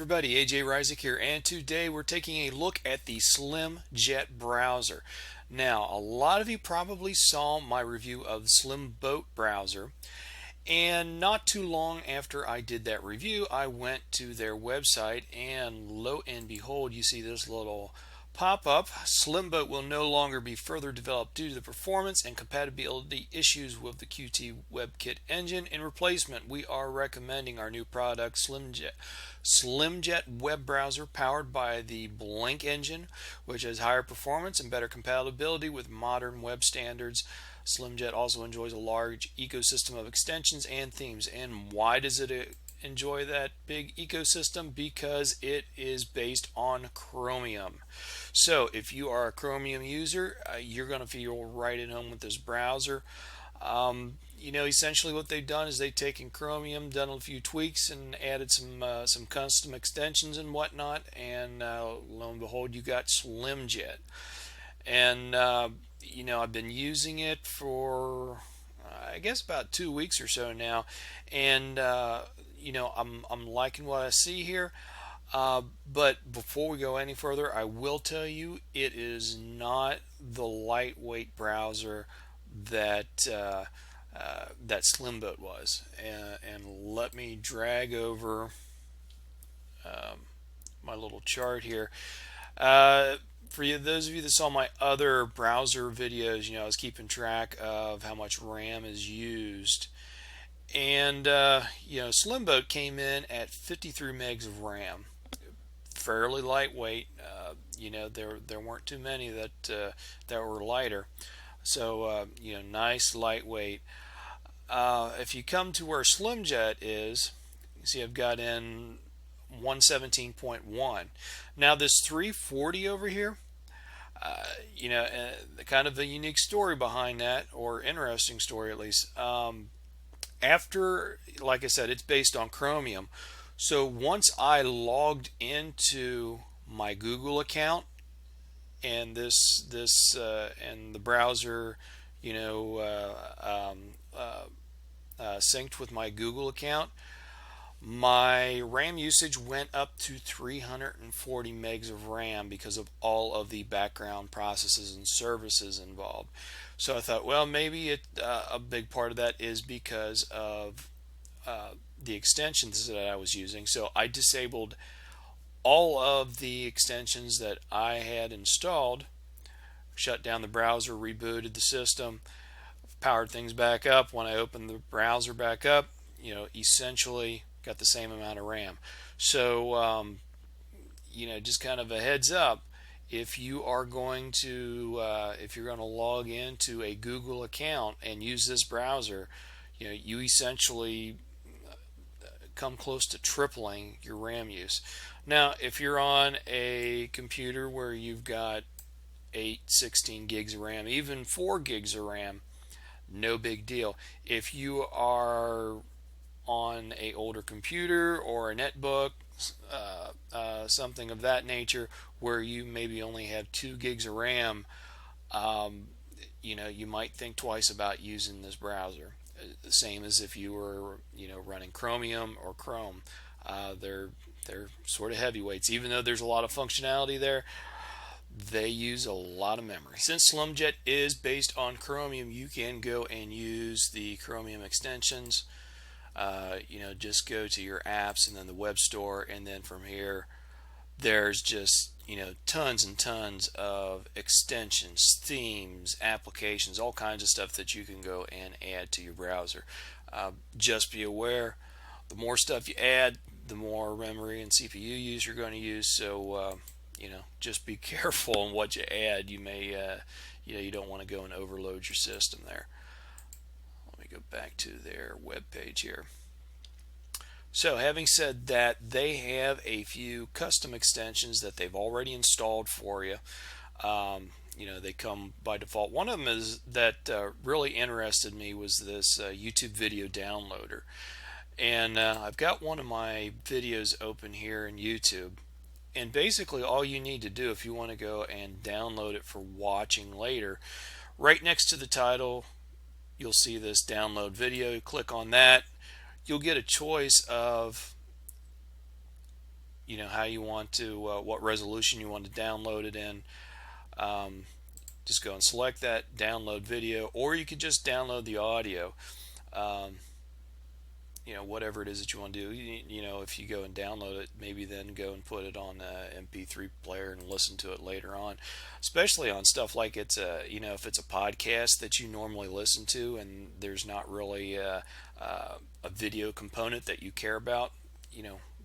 everybody, AJ Ryzik here, and today we're taking a look at the SlimJet browser. Now, a lot of you probably saw my review of the SlimBoat browser, and not too long after I did that review, I went to their website, and lo and behold, you see this little pop-up. SlimBoat will no longer be further developed due to the performance and compatibility issues with the Qt WebKit engine. In replacement, we are recommending our new product, SlimJet web browser powered by the Blink engine, which has higher performance and better compatibility with modern web standards. SlimJet also enjoys a large ecosystem of extensions and themes. And why does it enjoy that big ecosystem? Because it is based on Chromium. So if you are a Chromium user, you're going to feel right at home with this browser. Essentially what they've done is they've taken Chromium, done a few tweaks, and added some custom extensions and whatnot, and lo and behold, you got SlimJet. And I've been using it for I guess about 2 weeks or so now, and I'm liking what I see here. But before we go any further, I will tell you it is not the lightweight browser that SlimBoat was. And let me drag over my little chart here. For those of you that saw my other browser videos, I was keeping track of how much RAM is used. And SlimBoat came in at 53 megs of RAM, fairly lightweight. There weren't too many that were lighter, so nice lightweight. If you come to where SlimJet is, you see I've got in 117.1. Now this 340 over here, kind of a unique story behind that, or interesting story at least. After, like I said, it's based on Chromium. So once I logged into my Google account, and and the browser, synced with my Google account, my RAM usage went up to 340 megs of RAM because of all of the background processes and services involved. So I thought, well, maybe a big part of that is because of the extensions that I was using. So I disabled all of the extensions that I had installed, shut down the browser, rebooted the system, powered things back up. When I opened the browser back up, essentially got the same amount of RAM. So, just kind of a heads up, if you are going to log into a Google account and use this browser, you essentially come close to tripling your RAM use. Now, if you're on a computer where you've got 8, 16 gigs of RAM, even 4 gigs of RAM, no big deal. If you are on a older computer or a netbook, something of that nature, where you maybe only have 2 gigs of RAM, you might think twice about using this browser. The same as if you were, running Chromium or Chrome. They're sort of heavyweights. Even though there's a lot of functionality there, they use a lot of memory. Since SlimJet is based on Chromium, you can go and use the Chromium extensions. Just go to your apps and then the web store, and then from here there's just tons and tons of extensions, themes, applications, all kinds of stuff that you can go and add to your browser. Just be aware, the more stuff you add, the more memory and CPU use you're going to use. So just be careful on what you add. You may you don't want to go and overload your system there. Let me go back to their web page here. So having said that, they have a few custom extensions that they've already installed for you. They come by default. One of them is that really interested me was this YouTube video downloader. And I've got one of my videos open here in YouTube. And basically all you need to do if you want to go and download it for watching later, right next to the title, you'll see this download video. Click on that. You'll get a choice of how you want to, what resolution you want to download it in. Just go and select that, download video, or you could just download the audio. Um, whatever it is that you want to do. If you go and download it, maybe then go and put it on a MP3 player and listen to it later on. Especially on stuff like if it's a podcast that you normally listen to and there's not really a video component that you care about,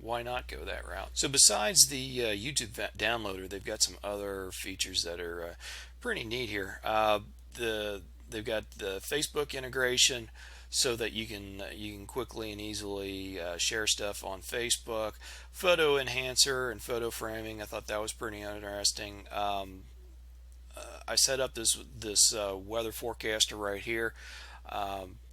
why not go that route? So besides the YouTube downloader, they've got some other features that are pretty neat here. They've got the Facebook integration, so that you can quickly and easily share stuff on Facebook. Photo enhancer and photo framing, I thought that was pretty interesting. I set up this weather forecaster right here.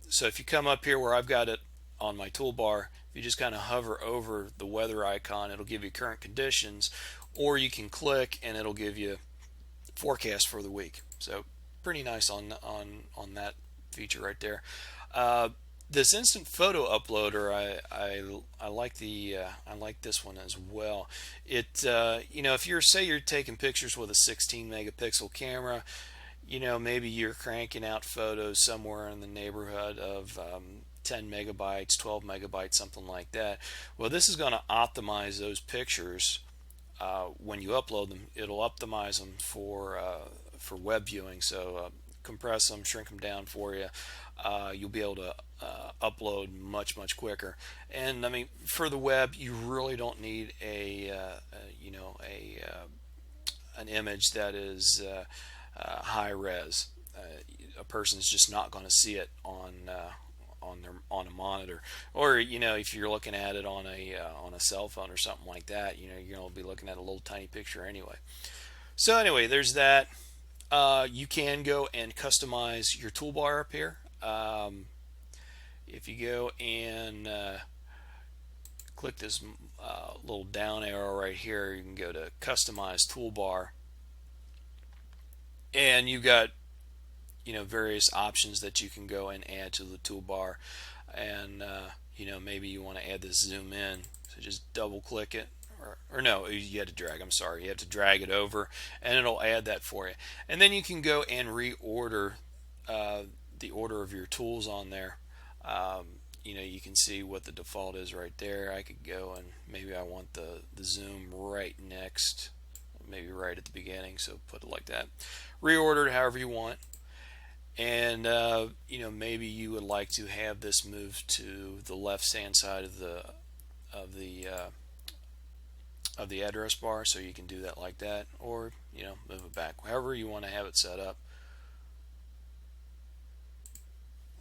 So if you come up here where I've got it on my toolbar, if you just kind of hover over the weather icon, it'll give you current conditions, or you can click and it'll give you forecast for the week. So pretty nice on that feature right there. This instant photo uploader, I like I like this one as well. If you're taking pictures with a 16 megapixel camera, maybe you're cranking out photos somewhere in the neighborhood of 10 megabytes, 12 megabytes, something like that. Well, this is going to optimize those pictures. When you upload them, it'll optimize them for web viewing. So compress them, shrink them down for you. You'll be able to upload much quicker. And I mean, for the web, you really don't need an image that is high res. A person's just not going to see it on a monitor, or if you're looking at it on a cell phone or something like that, you're going to be looking at a little tiny picture anyway. So anyway, there's that. You can go and customize your toolbar up here. If you go and click this little down arrow right here, you can go to customize toolbar, and you've got various options that you can go and add to the toolbar. And maybe you want to add this zoom in, so just double click it, or no, you had to drag, I'm sorry, you have to drag it over and it'll add that for you. And then you can go and reorder the order of your tools on there. You can see what the default is right there. I could go and maybe I want the zoom right next, maybe right at the beginning, so put it like that. Reorder it however you want. And maybe you would like to have this moved to the left hand side of the address bar, so you can do that like that, or move it back, however you want to have it set up.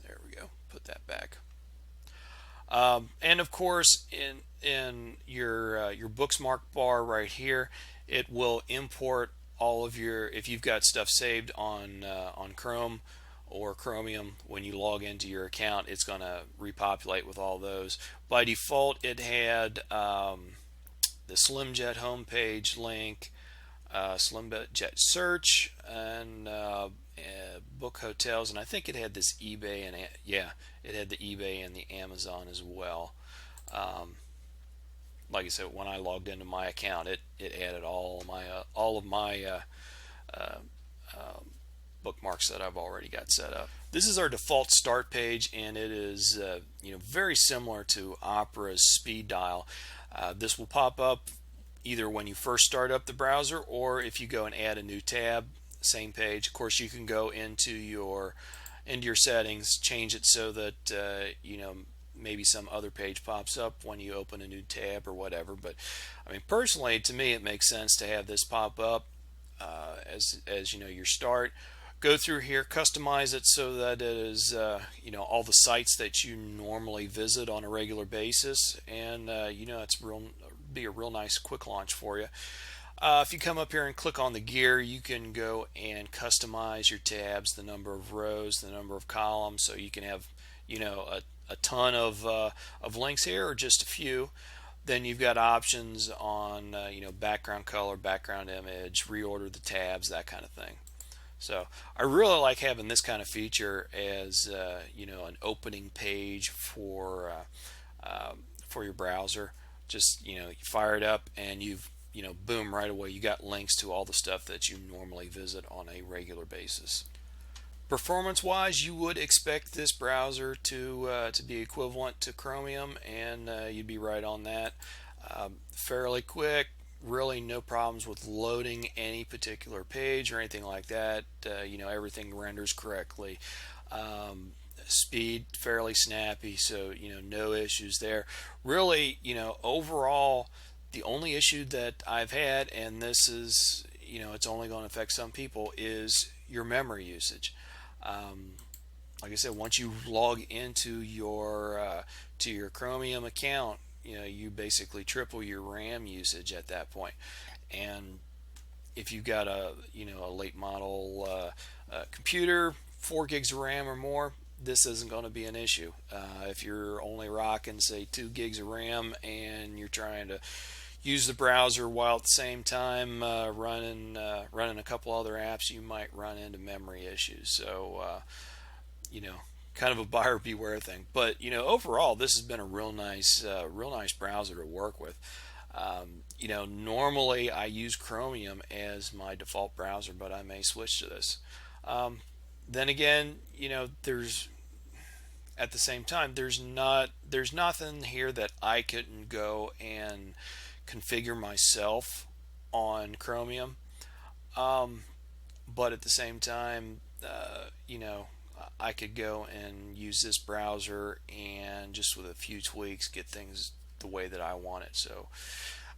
There we go, put that back. And of course, in your bookmark bar right here, it will import all of your, if you've got stuff saved on Chrome or Chromium, when you log into your account, it's going to repopulate with all those. By default, it had the SlimJet homepage link, SlimJet search, and book hotels, and I think it had this eBay, and it had the eBay and the Amazon as well. Like I said, when I logged into my account, it added all of my bookmarks that I've already got set up. This is our default start page, and it is very similar to Opera's speed dial. This will pop up either when you first start up the browser, or if you go and add a new tab, same page. Of course, you can go into your settings, change it so that maybe some other page pops up when you open a new tab or whatever. But I mean, personally, to me, it makes sense to have this pop up as your start. Go through here, customize it so that it is all the sites that you normally visit on a regular basis, and it's be a real nice quick launch for you. If you come up here and click on the gear, you can go and customize your tabs, the number of rows, the number of columns, so you can have a ton of links here, or just a few. Then you've got options on background color, background image, reorder the tabs, that kind of thing. So I really like having this kind of feature as an opening page for your browser. Just, you fire it up and you've, boom, right away you got links to all the stuff that you normally visit on a regular basis. Performance wise, you would expect this browser to be equivalent to Chromium, and you'd be right on that. Fairly quick, really no problems with loading any particular page or anything like that. Everything renders correctly. Speed fairly snappy, so no issues there. Really, overall, the only issue that I've had, and this is, it's only going to affect some people, is your memory usage. Like I said, once you log into your Chromium account, you basically triple your RAM usage at that point. And if you've got a late model computer, 4 gigs of RAM or more, this isn't going to be an issue. If you're only rocking, say, 2 gigs of RAM and you're trying to use the browser while at the same time running a couple other apps, you might run into memory issues. So, kind of a buyer beware thing. But overall, this has been a real nice browser to work with. Normally I use Chromium as my default browser, but I may switch to this. Then again, there's at the same time there's nothing here that I couldn't go and configure myself on Chromium. But at the same time, I could go and use this browser and just with a few tweaks get things the way that I want it. So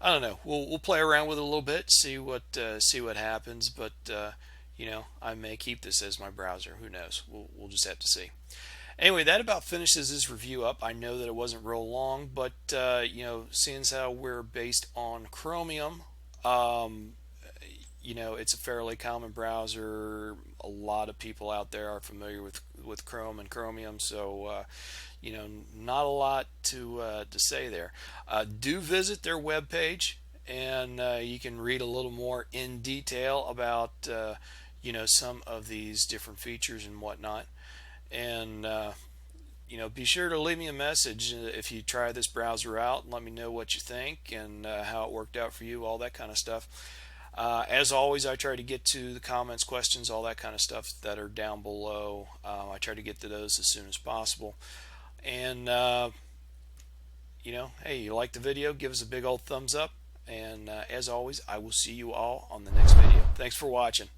I don't know. We'll play around with it a little bit, see what happens. But I may keep this as my browser. Who knows? We'll just have to see. Anyway, that about finishes this review up. I know that it wasn't real long, but seeing as how we're based on Chromium, it's a fairly common browser. A lot of people out there are familiar with Chrome and Chromium, so not a lot to say there. Do visit their webpage, and you can read a little more in detail about some of these different features and whatnot. And be sure to leave me a message if you try this browser out and let me know what you think and how it worked out for you, all that kind of stuff. As always, I try to get to the comments, questions, all that kind of stuff that are down below. I try to get to those as soon as possible. And hey, you like the video, give us a big old thumbs up. And as always, I will see you all on the next video. Thanks for watching.